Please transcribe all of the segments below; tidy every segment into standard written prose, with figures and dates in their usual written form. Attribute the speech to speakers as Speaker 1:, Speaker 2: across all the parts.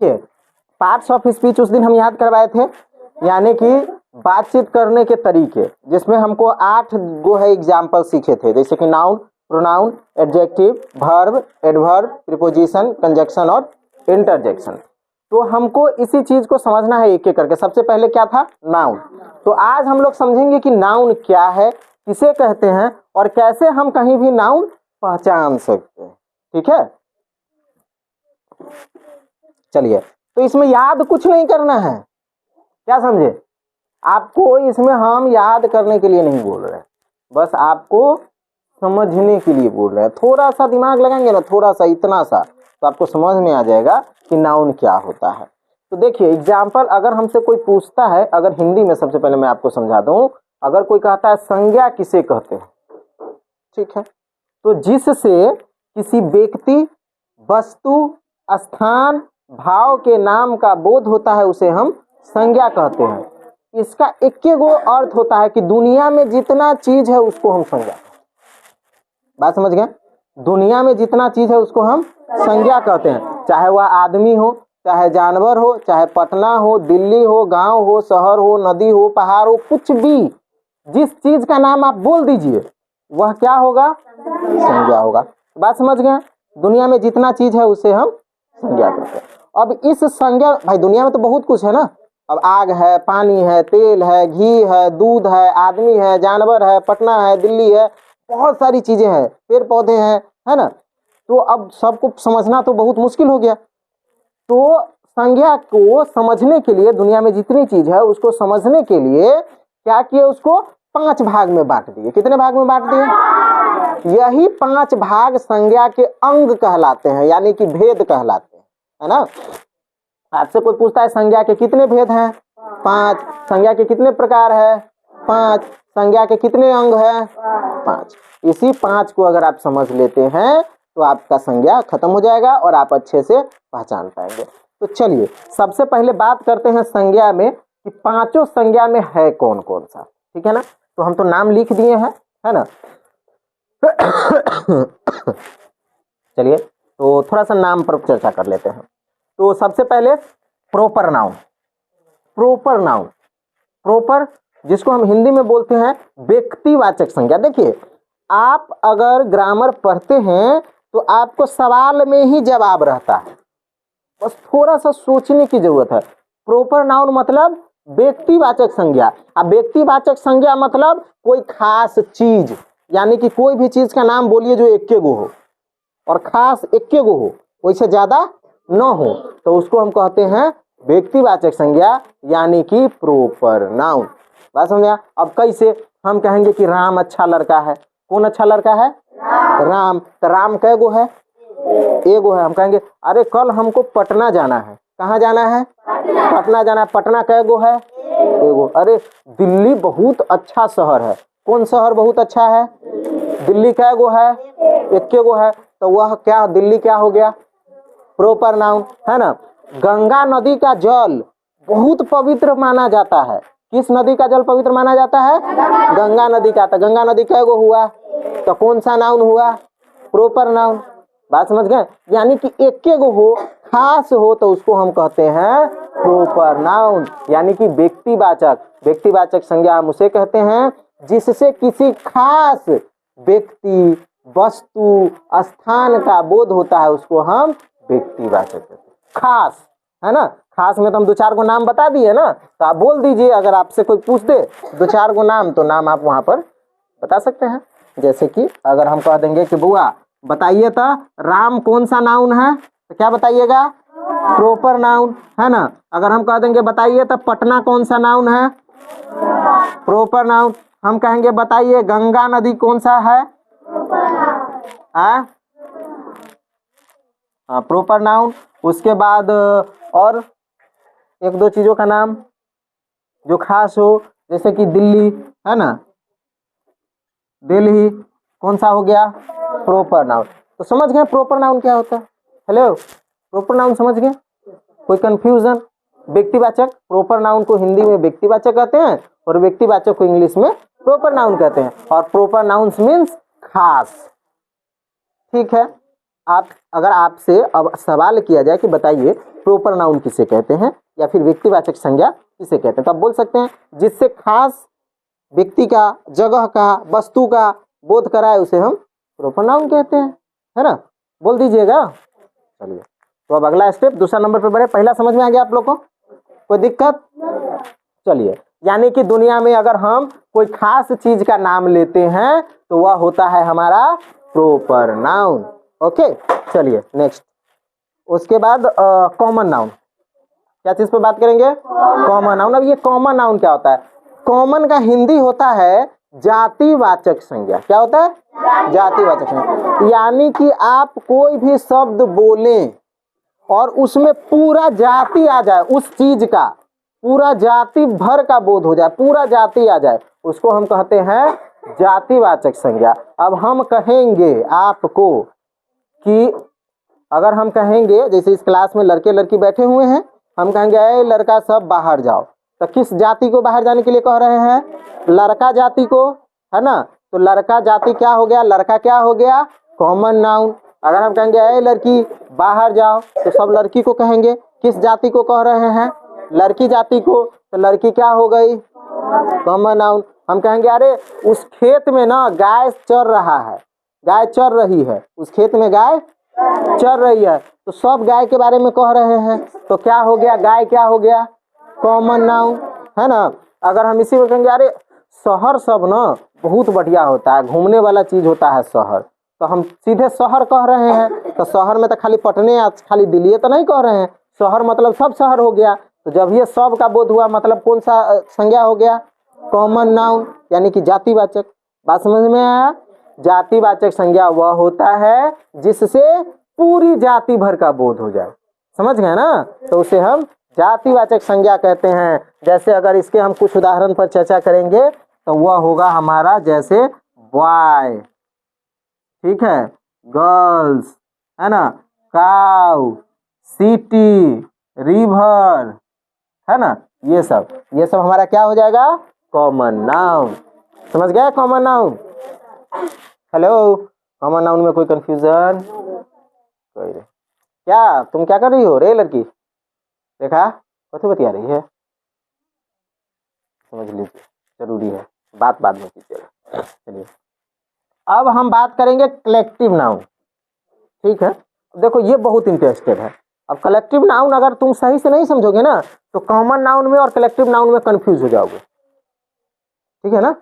Speaker 1: Parts of speech उस दिन हम याद करवाए थे, यानी कि बातचीत करने के तरीके, जिसमें हमको 8 गो है एग्जाम्पल सीखे थे, जैसे कि noun, pronoun, adjective, verb, adverb, preposition, conjunction और इंटरजेक्शन। तो हमको इसी चीज को समझना है एक एक करके। सबसे पहले क्या था? नाउन। तो आज हम लोग समझेंगे कि नाउन क्या है, किसे कहते हैं और कैसे हम कहीं भी नाउन पहचान सकते हैं। ठीक है, चलिए। तो इसमें याद कुछ नहीं करना है, क्या समझे? आपको इसमें हम याद करने के लिए नहीं बोल रहे हैं, बस आपको समझने के लिए बोल रहे हैं। थोड़ा सा दिमाग लगाएंगे ना, थोड़ा सा, इतना सा, तो आपको समझ में आ जाएगा कि नाउन क्या होता है। तो देखिए एग्जाम्पल, अगर हमसे कोई पूछता है, अगर हिंदी में, सबसे पहले मैं आपको समझा दूं, अगर कोई कहता है संज्ञा किसे कहते हैं, ठीक है, तो जिससे किसी व्यक्ति, वस्तु, स्थान, भाव के नाम का बोध होता है उसे हम संज्ञा कहते हैं। इसका एक गो अर्थ होता है कि दुनिया में जितना चीज है उसको हम संज्ञा, बात समझ गए? दुनिया में जितना चीज है उसको हम संज्ञा कहते हैं, चाहे वह आदमी हो, चाहे जानवर हो, चाहे पटना हो, दिल्ली हो, गांव हो, शहर हो, नदी हो, पहाड़ हो, कुछ भी, जिस चीज का नाम आप बोल दीजिए वह क्या होगा? संज्ञा होगा। बात समझ गए? दुनिया में जितना चीज है उसे हम संज्ञा कहते हैं। अब इस संज्ञा, भाई दुनिया में तो बहुत कुछ है ना, अब आग है, पानी है, तेल है, घी है, दूध है, आदमी है, जानवर है, पटना है, दिल्ली है, बहुत सारी चीजें हैं, पेड़ पौधे हैं, है ना। तो अब सबको समझना तो बहुत मुश्किल हो गया। तो संज्ञा को समझने के लिए, दुनिया में जितनी चीज है उसको समझने के लिए क्या किए? उसको 5 भाग में बांट दिए। कितने भाग में बांट दिए? यही 5 भाग संज्ञा के अंग कहलाते हैं, यानी कि भेद कहलाते हैं, है ना। आपसे कोई पूछता है संज्ञा के कितने भेद हैं? 5। संज्ञा के कितने प्रकार है? 5। संज्ञा के कितने अंग है? 5। इसी 5 को अगर आप समझ लेते हैं तो आपका संज्ञा खत्म हो जाएगा और आप अच्छे से पहचान पाएंगे। तो चलिए सबसे पहले बात करते हैं संज्ञा में कि 5 संज्ञा में है कौन कौन सा, ठीक है ना। तो हम तो नाम लिख दिए हैं, है ना। चलिए तो थोड़ा सा नाम पर चर्चा कर लेते हैं। तो सबसे पहले proper noun. Proper noun, proper जिसको हम हिंदी में बोलते हैं व्यक्तिवाचक संज्ञा। देखिए आप अगर ग्रामर पढ़ते हैं तो आपको सवाल में ही जवाब रहता है, बस थोड़ा सा सोचने की जरूरत है। प्रॉपर नाउन मतलब व्यक्तिवाचक संज्ञा। अब व्यक्तिवाचक संज्ञा मतलब कोई खास चीज, यानी कि कोई भी चीज का नाम बोलिए जो एक गो हो और खास एक गो हो, वैसे ज्यादा न हो, तो उसको हम कहते हैं व्यक्तिवाचक संज्ञा, यानी कि प्रॉपर नाउन। बात समझा? अब कैसे हम कहेंगे कि राम अच्छा लड़का है? कौन अच्छा लड़का है? राम। तो राम कै गो है? एगो है। हम कहेंगे अरे कल हमको पटना जाना है। कहाँ जाना है? पटना जाना है। पटना कै गो है? एगो। अरे दिल्ली बहुत अच्छा शहर है। कौन शहर बहुत अच्छा है? दिल्ली कै गो है? एक गो है। तो वह क्या, दिल्ली क्या हो गया? प्रॉपर नाउन, है ना। गंगा नदी का जल बहुत पवित्र माना जाता है। किस नदी का जल पवित्र माना जाता है? गंगा नदी का। तो गंगा नदी कै गो हुआ? तो कौन सा नाउन हुआ? Proper noun. बात समझ गए? यानी कि एक गो हो, खास हो, तो उसको हम कहते हैं प्रॉपर नाउन, यानी कि व्यक्तिवाचक। व्यक्तिवाचक संज्ञा हम उसे कहते हैं जिससे किसी खास व्यक्ति, वस्तु, स्थान का बोध होता है, उसको हम व्यक्तिवाचक कहते हैं। खास, है ना। खास में तो हम 2-4 गो नाम बता दिए ना, तो आप बोल दीजिए, अगर आपसे कोई पूछ दे 2-4 गो नाम, तो नाम आप वहां पर बता सकते हैं। जैसे कि अगर हम कह देंगे कि बुआ बताइए तो राम कौन सा नाउन है, तो क्या बताइएगा? प्रॉपर नाउन, है ना। अगर हम कह देंगे बताइए तो पटना कौन सा नाउन है? Proper noun. हम कहेंगे बताइए गंगा नदी कौन सा है? हाँ, प्रॉपर नाउन। उसके बाद और 1-2 चीजों का नाम जो खास हो, जैसे कि दिल्ली, है ना। दिल्ली कौन सा हो गया? Proper noun. तो समझ गए प्रॉपर नाउन क्या होता है? हेलो, प्रॉपर नाउन समझ गए? कोई कंफ्यूजन? व्यक्तिवाचक, प्रॉपर नाउन को हिंदी में व्यक्तिवाचक कहते हैं और व्यक्तिवाचक को इंग्लिश में प्रॉपर नाउन कहते हैं। और प्रॉपर नाउन्स मीन्स खास, ठीक है। आप अगर आपसे अब सवाल किया जाए कि बताइए प्रॉपर नाउन किसे कहते हैं या फिर व्यक्तिवाचक संज्ञा किसे कहते हैं, तो आप बोल सकते हैं जिससे खास व्यक्ति का, जगह का, वस्तु का बोध कराए उसे हम प्रॉपर नाउन कहते हैं, है ना। बोल दीजिएगा। चलिए, तो अब अगला स्टेप दूसरा नंबर पर बढ़े। पहला समझ में आ गया आप लोग को, कोई दिक्कत? चलिए, यानी कि दुनिया में अगर हम कोई खास चीज का नाम लेते हैं तो वह होता है हमारा प्रॉपर नाउन। ओके, चलिए नेक्स्ट। उसके बाद कॉमन नाउन, क्या चीज पे बात करेंगे? Common noun. अब ये कॉमन नाउन क्या होता है? कॉमन का हिंदी होता है जातिवाचक संज्ञा। क्या होता है? जातिवाचक संज्ञा। यानी कि आप कोई भी शब्द बोलें और उसमें पूरा जाति आ जाए, उस चीज का पूरा जाति भर का बोध हो जाए, पूरा जाति आ जाए, उसको हम कहते हैं जातिवाचक संज्ञा। अब हम कहेंगे आपको कि अगर हम कहेंगे जैसे इस क्लास में लड़के लड़की बैठे हुए हैं, हम कहेंगे ए लड़का सब बाहर जाओ, तो किस जाति को बाहर जाने के लिए कह रहे हैं? लड़का जाति को, है ना। तो लड़का जाति क्या हो गया? लड़का क्या हो गया? Common noun. अगर हम कहेंगे ए लड़की बाहर जाओ, तो सब लड़की को कहेंगे। किस जाति को कह रहे हैं? लड़की जाति को, तो लड़की क्या हो गई? Common noun. हम कहेंगे अरे उस खेत में ना गाय चर रहा है, गाय चर रही है, उस खेत में गाय चर रही है, तो सब गाय के बारे में कह रहे हैं, तो क्या हो गया? गाय क्या हो गया? कॉमन नाउन, है ना। अगर हम इसी में कहेंगे अरे शहर सब ना बहुत बढ़िया होता है, घूमने वाला चीज होता है शहर, तो हम सीधे शहर कह रहे हैं। तो शहर में तो खाली पटने या खाली दिल्ली तो नहीं कह रहे हैं, शहर मतलब सब शहर हो गया। तो जब ये सब का बोध हुआ मतलब कौन सा संज्ञा हो गया? कॉमन नाउन, यानी कि जातिवाचक। बात समझ में आया? जातिवाचक संज्ञा वह होता है जिससे पूरी जाति भर का बोध हो जाए, समझ गए ना, तो उसे हम जातिवाचक संज्ञा कहते हैं। जैसे अगर इसके हम कुछ उदाहरण पर चर्चा करेंगे तो वह होगा हमारा जैसे बॉय, ठीक है, गर्ल्स, है ना, काउ, सिटी, रिवर, है ना, ये सब हमारा क्या हो जाएगा? Common noun. समझ गया common noun? Hello, common noun में कोई कंफ्यूजन? कोई नहीं। क्या तुम क्या कर रही हो रे लड़की? देखा कथी बतिया रही है? समझ लीजिए, जरूरी है, बात बाद में कीजिएगा। चलिए, अब हम बात करेंगे कलेक्टिव नाउन, ठीक है। देखो ये बहुत इंटरेस्टेड है। अब कलेक्टिव नाउन अगर तुम सही से नहीं समझोगे ना तो कॉमन नाउन में और कलेक्टिव नाउन में कंफ्यूज हो जाओगे, ठीक है ना।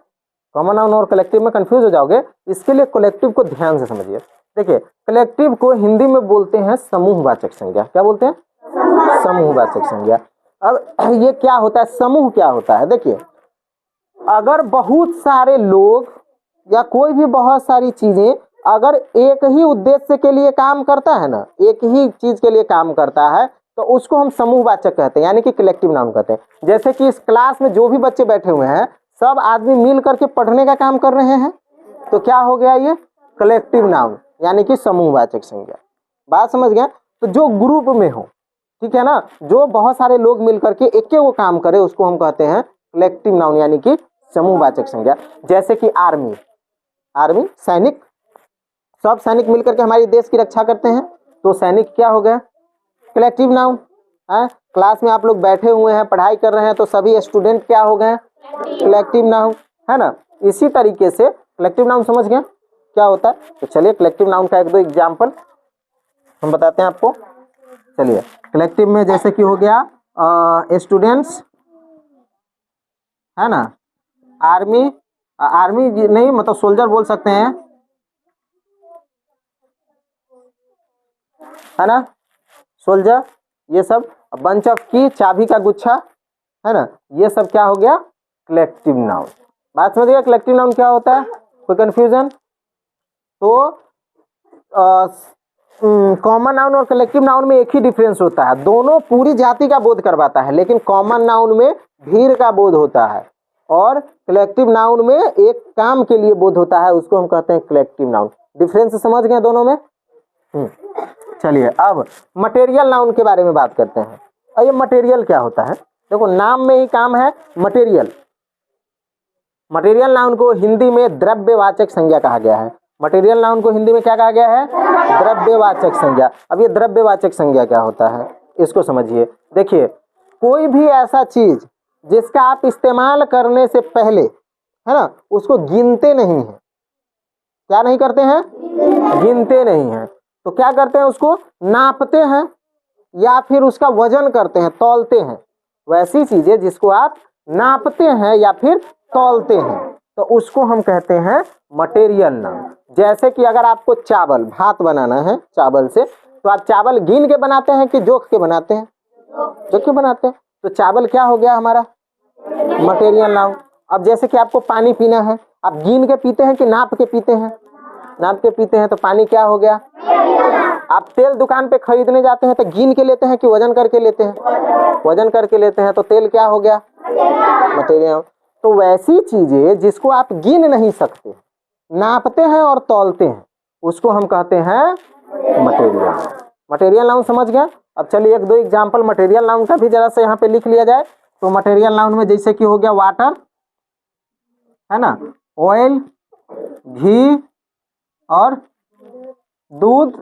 Speaker 1: कॉमन नाउन और कलेक्टिव में कंफ्यूज हो जाओगे, इसके लिए कलेक्टिव को ध्यान से समझिए। देखिए, कलेक्टिव को हिंदी में बोलते हैं समूहवाचक संज्ञा। क्या बोलते हैं? समूहवाचक संज्ञा। अब ये क्या होता है? समूह क्या होता है? देखिए, अगर बहुत सारे लोग या कोई भी बहुत सारी चीजें अगर एक ही उद्देश्य के लिए काम करता है ना, एक ही चीज के लिए काम करता है, तो उसको हम समूहवाचक कहते हैं, यानी कि कलेक्टिव नाउन कहते हैं। जैसे कि इस क्लास में जो भी बच्चे बैठे हुए हैं, सब आदमी मिल करके पढ़ने का काम कर रहे हैं, तो क्या हो गया? ये कलेक्टिव नाउन, यानी कि समूहवाचक संज्ञा। बात समझ गया? तो जो ग्रुप में हो, ठीक है ना, जो बहुत सारे लोग मिल करके एक वो काम करे, उसको हम कहते हैं कलेक्टिव नाउन, यानी कि समूहवाचक संज्ञा। जैसे कि आर्मी, आर्मी सैनिक, सब सैनिक मिलकर के हमारी देश की रक्षा करते हैं, तो सैनिक क्या हो गया? कलेक्टिव नाउन है। क्लास में आप लोग बैठे हुए हैं, पढ़ाई कर रहे हैं, तो सभी स्टूडेंट क्या हो गए? कलेक्टिव नाउन, है ना। इसी तरीके से कलेक्टिव नाउन समझ गए क्या होता है? तो चलिए कलेक्टिव नाउन का एक दो एग्जाम्पल हम बताते हैं आपको। चलिए, कलेक्टिव में जैसे कि हो गया स्टूडेंट्स, है ना, आर्मी, आर्मी नहीं मतलब सोल्जर बोल सकते हैं, है ना, सोल्जर, ये सब। बंच ऑफ की, चाबी का गुच्छा, है ना, ये सब क्या हो गया? Collective noun. बात समझ गया कलेक्टिव नाउन क्या होता है? कोई कंफ्यूजन? तो कॉमन नाउन और कलेक्टिव नाउन में एक ही डिफरेंस होता है, दोनों पूरी जाति का बोध करवाता है, लेकिन कॉमन नाउन में भीड़ का बोध होता है और कलेक्टिव नाउन में एक काम के लिए बोध होता है, उसको हम कहते हैं कलेक्टिव नाउन। डिफरेंस समझ गए दोनों में? चलिए, अब मटेरियल नाउन के बारे में बात करते हैं। और ये मटेरियल क्या होता है? देखो, नाम में ही काम है मटेरियल। मटेरियल नाउन को हिंदी में द्रव्यवाचक संज्ञा कहा गया है। मटेरियल नाउन को हिंदी में क्या कहा गया है? द्रव्यवाचक संज्ञा। अब ये द्रव्यवाचक संज्ञा क्या होता है इसको समझिए। देखिए, कोई भी ऐसा चीज जिसका आप इस्तेमाल करने से पहले, है ना, उसको गिनते नहीं है। क्या नहीं करते हैं? गिनते नहीं हैं। तो क्या करते हैं? उसको नापते हैं या फिर उसका वजन करते हैं, तौलते हैं। वैसी चीजें जिसको आप नापते हैं या फिर तौलते हैं, तो उसको हम कहते हैं मटेरियल नाउन। जैसे कि अगर आपको चावल, भात बनाना है चावल से, तो आप चावल गिन के बनाते हैं कि जोख के बनाते हैं? जोख के बनाते हैं। तो चावल क्या हो गया हमारा? Material noun. अब जैसे कि आपको पानी पीना है, आप गिन के पीते हैं कि नाप के पीते हैं? नाप के पीते हैं, तो पानी क्या हो गया? आप तेल दुकान पे खरीदने जाते हैं तो गिन के लेते हैं कि वजन करके लेते हैं? वजन करके लेते हैं, तो तेल क्या हो गया? मटेरियल। तो वैसी चीजें जिसको आप गिन नहीं सकते, नापते हैं और तौलते हैं, उसको हम कहते हैं मटेरियल। मटेरियल नाउन समझ गए? अब चलिए एक दो एग्जांपल मटेरियल नाउन का भी जरा से यहाँ पे लिख लिया जाए। तो मटेरियल नाउन में जैसे कि हो गया वाटर, है ना, ऑयल, घी और दूध,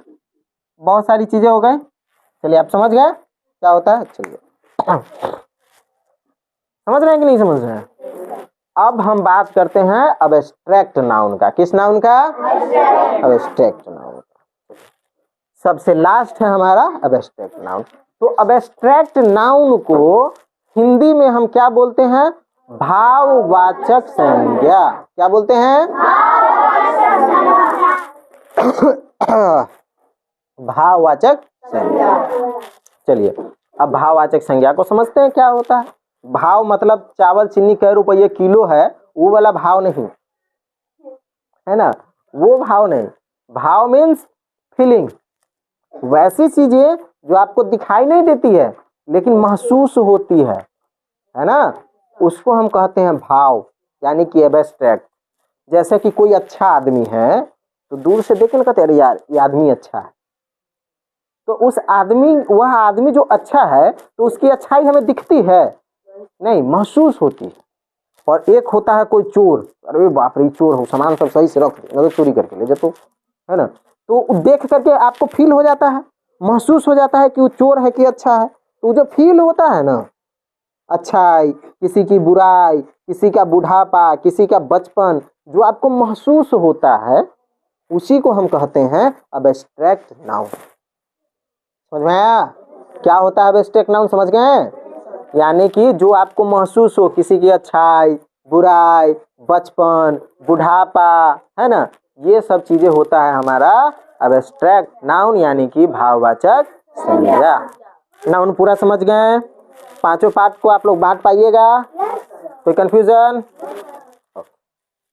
Speaker 1: बहुत सारी चीजें हो गए। चलिए आप समझ गए क्या होता है? चलिए समझ रहे हैं कि नहीं समझ रहे हैं? अब हम बात करते हैं अब्स्ट्रैक्ट नाउन का। किस नाउन का? Abstract noun. सबसे लास्ट है हमारा अब्स्ट्रैक्ट नाउन। तो अब्स्ट्रैक्ट नाउन को हिंदी में हम क्या बोलते हैं? भाववाचक संज्ञा। क्या बोलते हैं? भाववाचक संज्ञा। चलिए अब भाववाचक संज्ञा को समझते हैं क्या होता है। भाव मतलब चावल चीनी कै रुपये किलो है, वो वाला भाव नहीं, है ना, वो भाव नहीं। भाव मीन्स फीलिंग। वैसी चीजें जो आपको दिखाई नहीं देती है लेकिन महसूस होती है ना, उसको हम कहते हैं भाव, यानी कि एब्स्ट्रैक्ट। जैसे कि कोई अच्छा आदमी है तो दूर से देख के कहते हैं अरे यार ये आदमी अच्छा है, तो उस आदमी, वह आदमी जो अच्छा है, तो उसकी अच्छाई हमें दिखती है नहीं, महसूस होती है। और एक होता है कोई चोर, अरे बाप रे चोर हो, सामान सब सही से रख दे, मतलब चोरी करके ले जा, तो है ना, तो देख करके आपको फील हो जाता है, महसूस हो जाता है कि वो चोर है कि अच्छा है। तो जो फील होता है ना, अच्छाई, किसी की बुराई, किसी का बुढ़ापा, किसी का बचपन, जो आपको महसूस होता है, उसी को हम कहते हैं अब्स्ट्रैक्ट नाउन। समझ में आया क्या होता है अब्स्ट्रैक्ट नाउन? समझ गए? यानी कि जो आपको महसूस हो, किसी की अच्छाई, बुराई, बचपन, बुढ़ापा, है ना, ये सब चीजें होता है हमारा अब्स्ट्रैक्ट नाउन, यानी कि भाववाचक संज्ञा। नाउन पूरा समझ गए? पांचों पार्ट को आप लोग बांट पाइएगा? कोई कंफ्यूजन?